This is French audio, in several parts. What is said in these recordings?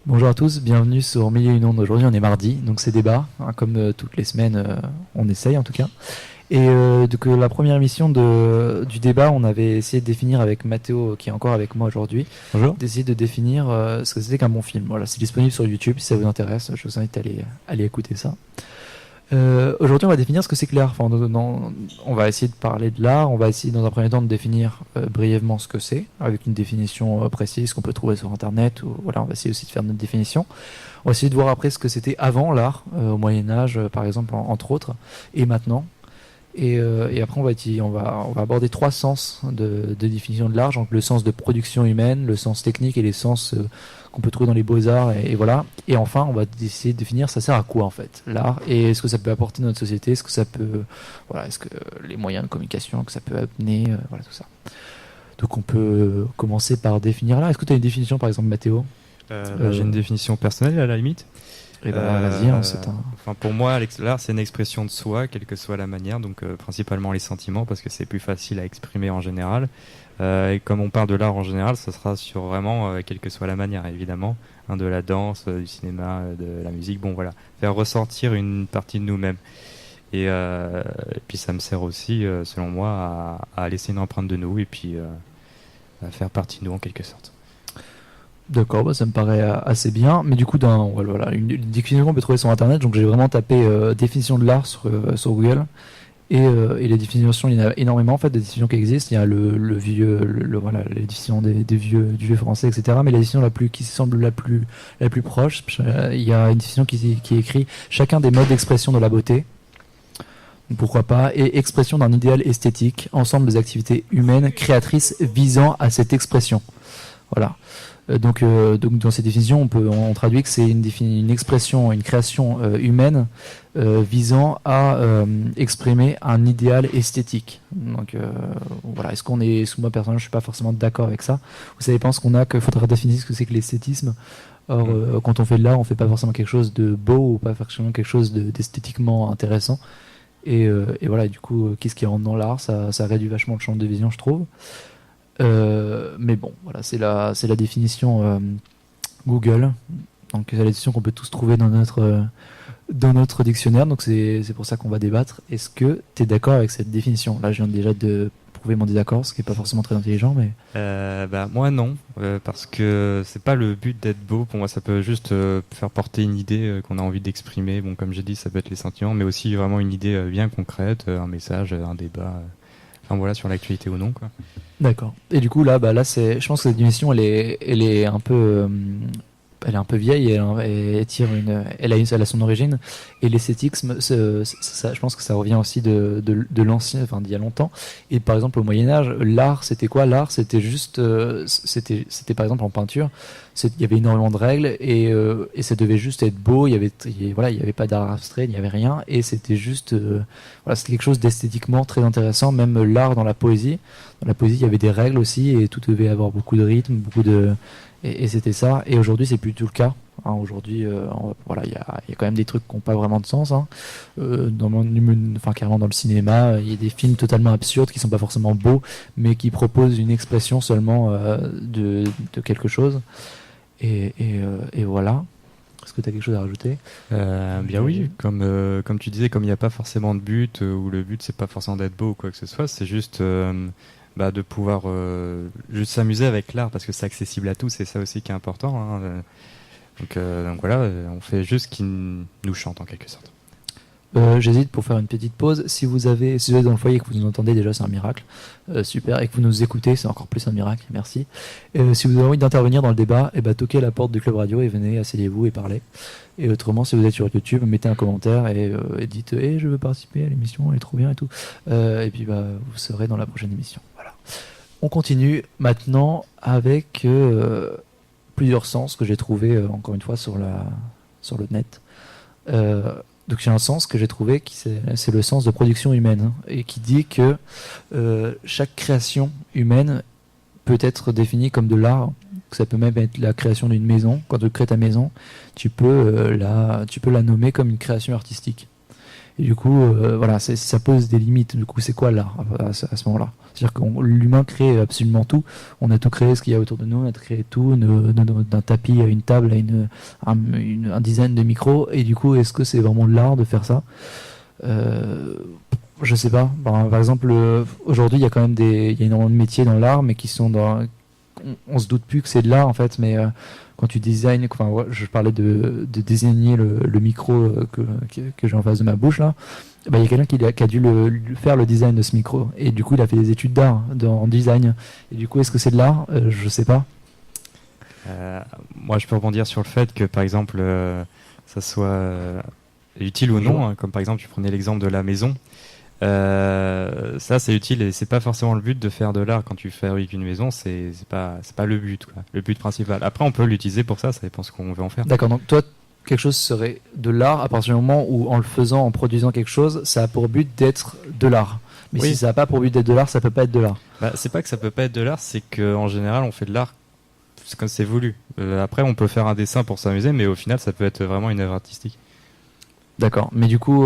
Bonjour à tous, bienvenue sur Mille et une ondes. Aujourd'hui on est mardi, donc c'est débat, hein, comme toutes les semaines on essaye en tout cas. Et donc la première émission du débat, on avait essayé de définir avec Mathéo, qui est encore avec moi aujourd'hui, Bonjour. d'essayer de définir ce que c'était qu'un bon film. Voilà, c'est disponible sur YouTube si ça vous intéresse, je vous invite à aller écouter ça. Aujourd'hui, on va définir ce que c'est que l'art. Enfin, on va essayer de parler de l'art. On va essayer, dans un premier temps, de définir brièvement ce que c'est, avec une définition précise qu'on peut trouver sur Internet. Ou, voilà, on va essayer aussi de faire notre définition. On va essayer de voir après ce que c'était avant l'art, au Moyen Âge, par exemple, entre autres, et maintenant. Et après, on va aborder trois sens de définition de l'art, donc le sens de production humaine, le sens technique et les sens qu'on peut trouver dans les beaux-arts, et voilà. Et enfin, on va essayer de définir ça sert à quoi en fait, l'art, et est-ce que ça peut apporter dans notre société, est-ce que ça peut, voilà, est-ce que les moyens de communication que ça peut amener, voilà tout ça. Donc on peut commencer par définir l'art. Est-ce que tu as une définition par exemple, Mathéo? J'ai une définition personnelle à la limite. Et vas-y, hein, c'est un... Enfin, pour moi, l'art, c'est une expression de soi, quelle que soit la manière, donc principalement les sentiments, parce que c'est plus facile à exprimer en général. Et comme on parle de l'art en général, ça sera sur vraiment, quelle que soit la manière, évidemment, hein, de la danse, du cinéma, de la musique, bon voilà, faire ressentir une partie de nous-mêmes. Et puis ça me sert aussi, selon moi, à laisser une empreinte de nous, et puis à faire partie de nous en quelque sorte. D'accord, bah ça me paraît assez bien. Mais du coup, voilà, une définition qu'on peut trouver sur Internet, donc j'ai vraiment tapé définition de l'art sur Google. Et les définitions, il y en a énormément en fait, des définitions qui existent. Il y a le vieux, voilà, les définitions du vieux français, etc. Mais la définition qui semble la plus proche, il y a une définition qui écrit chacun des modes d'expression de la beauté. Pourquoi pas, et expression d'un idéal esthétique, ensemble des activités humaines créatrices visant à cette expression. Voilà. Donc dans cette définition, on traduit que c'est une expression, une création humaine visant à exprimer un idéal esthétique. Donc voilà, est-ce que moi personnellement, je suis pas forcément d'accord avec ça. Vous savez, pense qu'il faudrait définir ce que c'est que l'esthétisme. Or, quand on fait de l'art, on fait pas forcément quelque chose de beau ou pas forcément quelque chose d'esthétiquement intéressant. Et voilà, du coup, qu'est-ce qui rentre dans l'art, ça réduit vachement le champ de vision, je trouve. Mais bon, voilà, c'est la définition Google. Donc c'est la définition qu'on peut tous trouver dans notre dictionnaire. Donc c'est pour ça qu'on va débattre. Est-ce que tu es d'accord avec cette définition? Là, je viens déjà de prouver mon désaccord, ce qui est pas forcément très intelligent, mais Moi non, parce que c'est pas le but d'être beau. Pour moi, ça peut juste faire porter une idée qu'on a envie d'exprimer. Bon, comme j'ai dit, ça peut être les sentiments, mais aussi vraiment une idée bien concrète, un message, un débat. Enfin voilà, sur l'actualité ou non, quoi. d'accord. Et du coup là, je pense que cette définition, elle est un peu vieille, elle a son origine. Et l'esthétisme, je pense que ça revient aussi de l'ancien, enfin d'il y a longtemps. Et par exemple au Moyen Âge, l'art, c'était quoi? L'art, c'était juste, c'était par exemple en peinture, il y avait énormément de règles et ça devait juste être beau. Il y avait pas d'art abstrait, il n'y avait rien, et c'était juste, voilà, c'était quelque chose d'esthétiquement très intéressant. Même l'art dans la poésie, il y avait des règles aussi, et tout devait avoir beaucoup de rythme, et c'était ça. Et aujourd'hui, c'est plus du tout le cas. Hein, aujourd'hui, voilà, il y a quand même des trucs qui n'ont pas vraiment de sens. Hein. Carrément dans le cinéma, il y a des films totalement absurdes qui sont pas forcément beaux, mais qui proposent une expression seulement de quelque chose. Et voilà. Est-ce que tu as quelque chose à rajouter? Bien oui, comme tu disais, comme il n'y a pas forcément de but, ou le but c'est pas forcément d'être beau ou quoi que ce soit, c'est juste de pouvoir juste s'amuser avec l'art, parce que c'est accessible à tous, c'est ça aussi qui est important. Hein. Donc voilà, on fait juste ce qui nous chante en quelque sorte. J'hésite pour faire une petite pause. Si vous êtes dans le foyer et que vous nous entendez, déjà c'est un miracle. Super. Et que vous nous écoutez, c'est encore plus un miracle. Merci. Si vous avez envie d'intervenir dans le débat, toquez à la porte du Club Radio et venez, asseyez-vous et parlez. Et autrement, si vous êtes sur YouTube, mettez un commentaire et dites je veux participer à l'émission, elle est trop bien et tout. Et puis vous serez dans la prochaine émission. Voilà. On continue maintenant avec plusieurs sens que j'ai trouvé encore une fois sur le net. Donc il y a un sens que j'ai trouvé c'est le sens de production humaine, hein, et qui dit que chaque création humaine peut être définie comme de l'art. Ça peut même être la création d'une maison. Quand tu crées ta maison, tu peux la nommer comme une création artistique. Et du coup, voilà, ça pose des limites. Du coup, c'est quoi l'art à ce moment-là? C'est-à-dire que l'humain crée absolument tout. On a tout créé, ce qu'il y a autour de nous, on a créé tout, d'un tapis à une table, un design de micro. Et du coup, est-ce que c'est vraiment de l'art de faire ça? Je sais pas. Par exemple, aujourd'hui, il y a quand même il y a énormément de métiers dans l'art, mais qui sont on se doute plus que c'est de l'art en fait, mais quand tu designes, enfin, ouais, je parlais de désigner le micro que j'ai en face de ma bouche là, bah, il y a quelqu'un qui a dû faire le design de ce micro, et du coup il a fait des études d'art en design, et du coup est-ce que c'est de l'art? Je sais pas. Moi, je peux rebondir sur le fait que, par exemple, ça soit utile ou non, hein, comme par exemple, tu prenais l'exemple de la maison. Ça, c'est utile et c'est pas forcément le but de faire de l'art quand tu fabriques une maison. C'est pas le but, quoi. Le but principal. Après, on peut l'utiliser pour ça. Ça dépend ce qu'on veut en faire. D'accord, donc toi, quelque chose serait de l'art à partir du moment où, en le faisant, en produisant quelque chose, ça a pour but d'être de l'art. Mais Oui. si ça n'a pas pour but d'être de l'art, ça peut pas être de l'art. Bah, c'est pas que ça peut pas être de l'art, c'est qu'en général, on fait de l'art comme c'est voulu. Après, on peut faire un dessin pour s'amuser, mais au final, ça peut être vraiment une œuvre artistique. D'accord, mais du coup,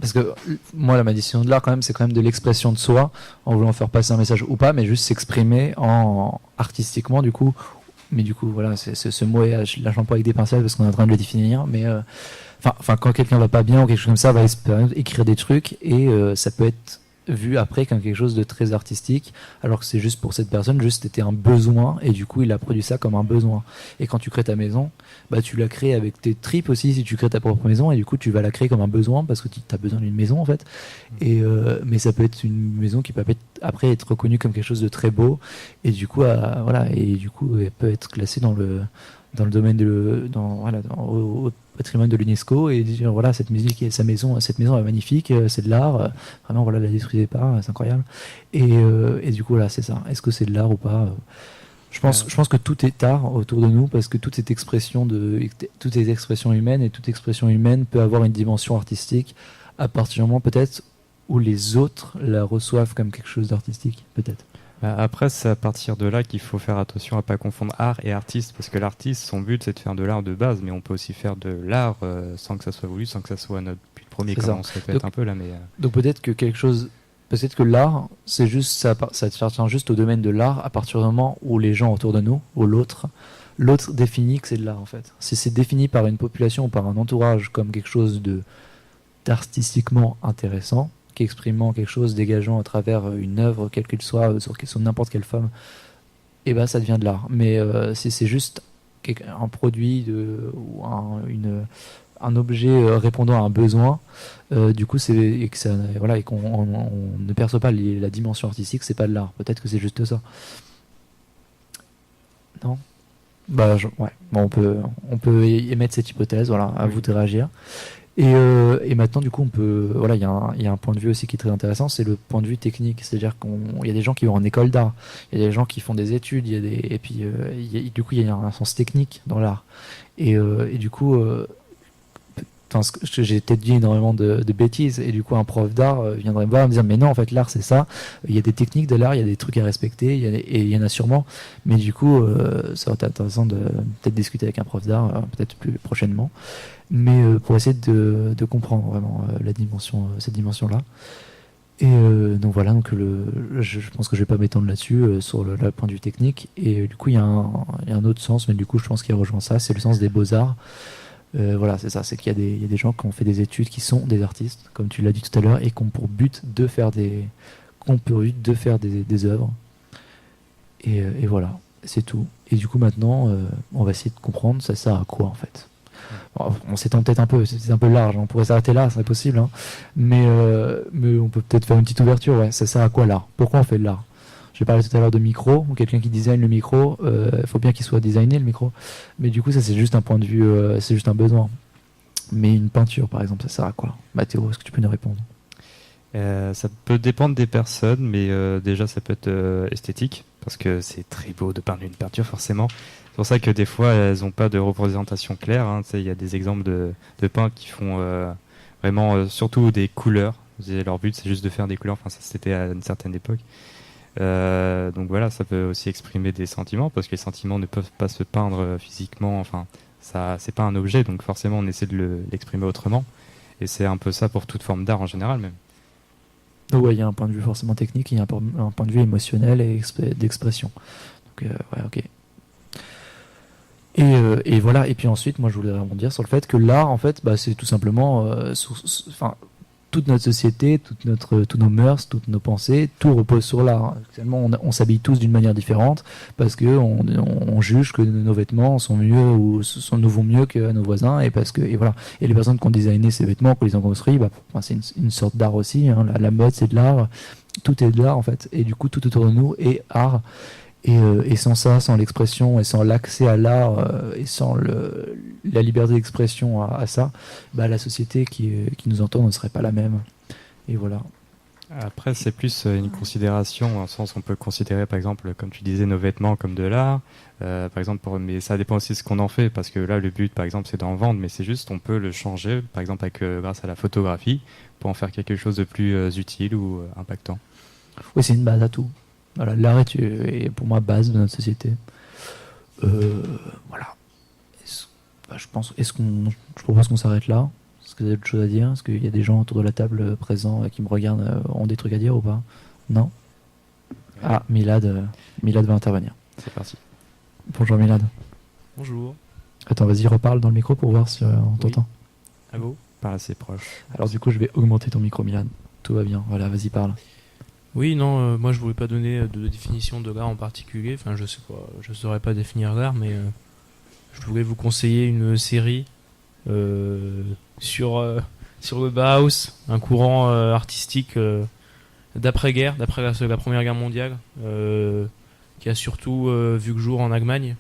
parce que moi, la définition de l'art, quand même, c'est quand même de l'expression de soi, en voulant faire passer un message ou pas, mais juste s'exprimer artistiquement, du coup. Mais du coup, voilà, ce mot, là, je l'emploie avec des pincettes parce qu'on est en train de le définir. Mais enfin, quand quelqu'un va pas bien ou quelque chose comme ça, va écrire des trucs et ça peut être vu après comme quelque chose de très artistique, alors que c'est juste pour cette personne, juste c'était un besoin et du coup il a produit ça comme un besoin. Et quand tu crées ta maison, bah tu la crées avec tes tripes aussi si tu crées ta propre maison, et du coup tu vas la créer comme un besoin parce que tu as besoin d'une maison en fait. Et mais ça peut être une maison qui peut après être reconnue comme quelque chose de très beau, et du coup voilà, et du coup elle peut être classée dans le domaine au patrimoine de l'UNESCO, et dire voilà, cette musique et cette maison est magnifique, c'est de l'art, vraiment voilà, la détruisez pas, c'est incroyable. Et du coup là c'est ça, est-ce que c'est de l'art ou pas? Je pense que tout est art autour de nous, parce que toute expression humaines, et toute expression humaine peut avoir une dimension artistique à partir du moment peut-être où les autres la reçoivent comme quelque chose d'artistique, peut-être. Après, c'est à partir de là qu'il faut faire attention à pas confondre art et artiste, parce que l'artiste, son but, c'est de faire de l'art de base, mais on peut aussi faire de l'art sans que ça soit voulu, sans que ça soit notre but premier, comme on se répète un peu là. Donc peut-être que l'art, c'est juste ça appartient juste au domaine de l'art à partir du moment où les gens autour de nous, ou l'autre définit que c'est de l'art en fait. Si c'est défini par une population ou par un entourage comme quelque chose d'artistiquement intéressant, qui exprimant quelque chose, dégageant à travers une œuvre, quelle qu'elle soit, sur n'importe quelle forme, et ben ça devient de l'art. Mais si c'est juste un produit ou un objet répondant à un besoin, du coup et qu'on ne perçoit pas la dimension artistique, c'est pas de l'art. Peut-être que c'est juste ça. Non? Ouais. Bon, on peut émettre cette hypothèse. Voilà, à vous de réagir. Et maintenant, du coup, voilà, il y a un point de vue aussi qui est très intéressant, c'est le point de vue technique. C'est-à-dire qu'il y a des gens qui vont en école d'art, il y a des gens qui font des études, et puis du coup, il y a un sens technique dans l'art. Et du coup, j'ai peut-être dit énormément de bêtises, et du coup, un prof d'art viendrait me voir et me dire, mais non, en fait, l'art, c'est ça. Il y a des techniques de l'art, il y a des trucs à respecter, et il y en a sûrement. Mais du coup, ça va être intéressant de peut-être discuter avec un prof d'art, peut-être plus prochainement, mais pour essayer de comprendre vraiment cette dimension-là. Et donc voilà, je pense que je vais pas m'étendre là-dessus, sur le point de vue technique. Et du coup, il y a un autre sens, mais du coup, je pense qu'il rejoint ça, c'est le sens des beaux-arts. Voilà, c'est ça, c'est qu'il y a des gens qui ont fait des études, qui sont des artistes, comme tu l'as dit tout à l'heure, et qui ont pour but de faire des œuvres. Et voilà, c'est tout. Et du coup, maintenant, on va essayer de comprendre ça sert à quoi en fait. Alors, on s'étend peut-être un peu, c'est un peu large, on pourrait s'arrêter là, c'est possible, hein. Mais on peut peut-être faire une petite ouverture, ouais. Ça sert à quoi l'art? Pourquoi on fait de l'art? J'ai parlé tout à l'heure de micro, ou quelqu'un qui design le micro, il faut bien qu'il soit designé le micro. Mais du coup, ça c'est juste un point de vue, c'est juste un besoin. Mais une peinture par exemple, ça sert à quoi? Mathéo, est-ce que tu peux nous répondre? Ça peut dépendre des personnes, mais déjà ça peut être esthétique, parce que c'est très beau de peindre une peinture forcément. C'est pour ça que des fois elles n'ont pas de représentation claire, hein. Il y a des exemples de peintres qui font vraiment surtout des couleurs. Leur but c'est juste de faire des couleurs, enfin ça c'était à une certaine époque. Donc voilà, ça peut aussi exprimer des sentiments, parce que les sentiments ne peuvent pas se peindre physiquement, enfin ça c'est pas un objet, donc forcément on essaie de l'exprimer autrement. Et c'est un peu ça pour toute forme d'art en général même. Ouais, il y a un point de vue forcément technique, il y a un point de vue émotionnel et d'expression. Donc, ouais, ok. Et voilà. Et puis ensuite, moi, je voulais rebondir sur le fait que l'art, en fait, bah, c'est tout simplement, enfin, toute notre société, tous nos mœurs, toutes nos pensées, tout repose sur l'art. Actuellement, on s'habille tous d'une manière différente parce que on juge que nos vêtements sont mieux ou nous vont mieux que nos voisins et parce que et voilà. Et les personnes qui ont designé ces vêtements, qui les ont construits, bah, enfin, c'est une sorte d'art aussi. Hein. La mode, c'est de l'art. Tout est de l'art en fait. Et du coup, tout autour de nous est art. Et sans ça, sans l'expression et sans l'accès à l'art et sans la liberté d'expression à ça, bah, la société qui nous entoure ne serait pas la même. Et voilà. Après, c'est plus une considération, en sens on peut considérer, par exemple, comme tu disais, nos vêtements comme de l'art. Par exemple, mais ça dépend aussi de ce qu'on en fait, parce que là, le but, par exemple, c'est d'en vendre, mais c'est juste, on peut le changer, par exemple, grâce à la photographie, pour en faire quelque chose de plus utile ou impactant. Oui, c'est une base à tout. Voilà, l'art est pour moi base de notre société. Voilà. Bah, je propose qu'on s'arrête là. Est-ce que vous avez autre chose à dire? Est-ce qu'il y a des gens autour de la table présents qui me regardent ont des trucs à dire ou pas? Non? Ah, Milad va intervenir. C'est parti. Bonjour Milad. Bonjour. Attends, vas-y, reparle dans le micro pour voir si on t'entend. À vous. Parle assez proche. Alors du coup, je vais augmenter ton micro, Milad. Tout va bien. Voilà, vas-y, parle. Oui, non, moi je voulais pas donner de définition de l'art en particulier. Enfin, je sais pas, je saurais pas définir l'art, mais je voulais vous conseiller une série sur le Bauhaus, un courant artistique d'après-guerre, d'après la Première Guerre mondiale, qui a surtout vu le jour en Allemagne.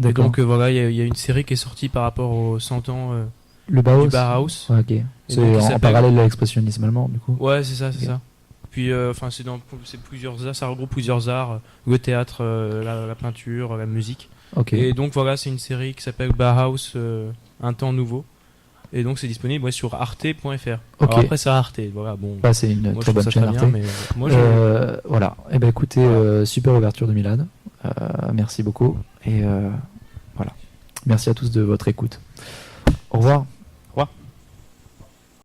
Et donc voilà, il y a une série qui est sortie par rapport aux 100 ans le Bauhaus. du Bauhaus. Ouais, ok. C'est en parallèle à l'expressionnisme allemand, du coup. Ouais, c'est ça, c'est ça. Puis, enfin, c'est plusieurs arts, ça regroupe plusieurs arts, le théâtre, la peinture, la musique. Okay. Et donc voilà, c'est une série qui s'appelle Bauhaus, un temps nouveau. Et donc c'est disponible sur arte.fr. Okay. Alors après c'est Arte, voilà, bon. Bah, c'est une très bonne chaîne Arte. Bien, mais moi, voilà. Et ben écoutez, super ouverture de Milad. Merci beaucoup et voilà. Merci à tous de votre écoute. Au revoir.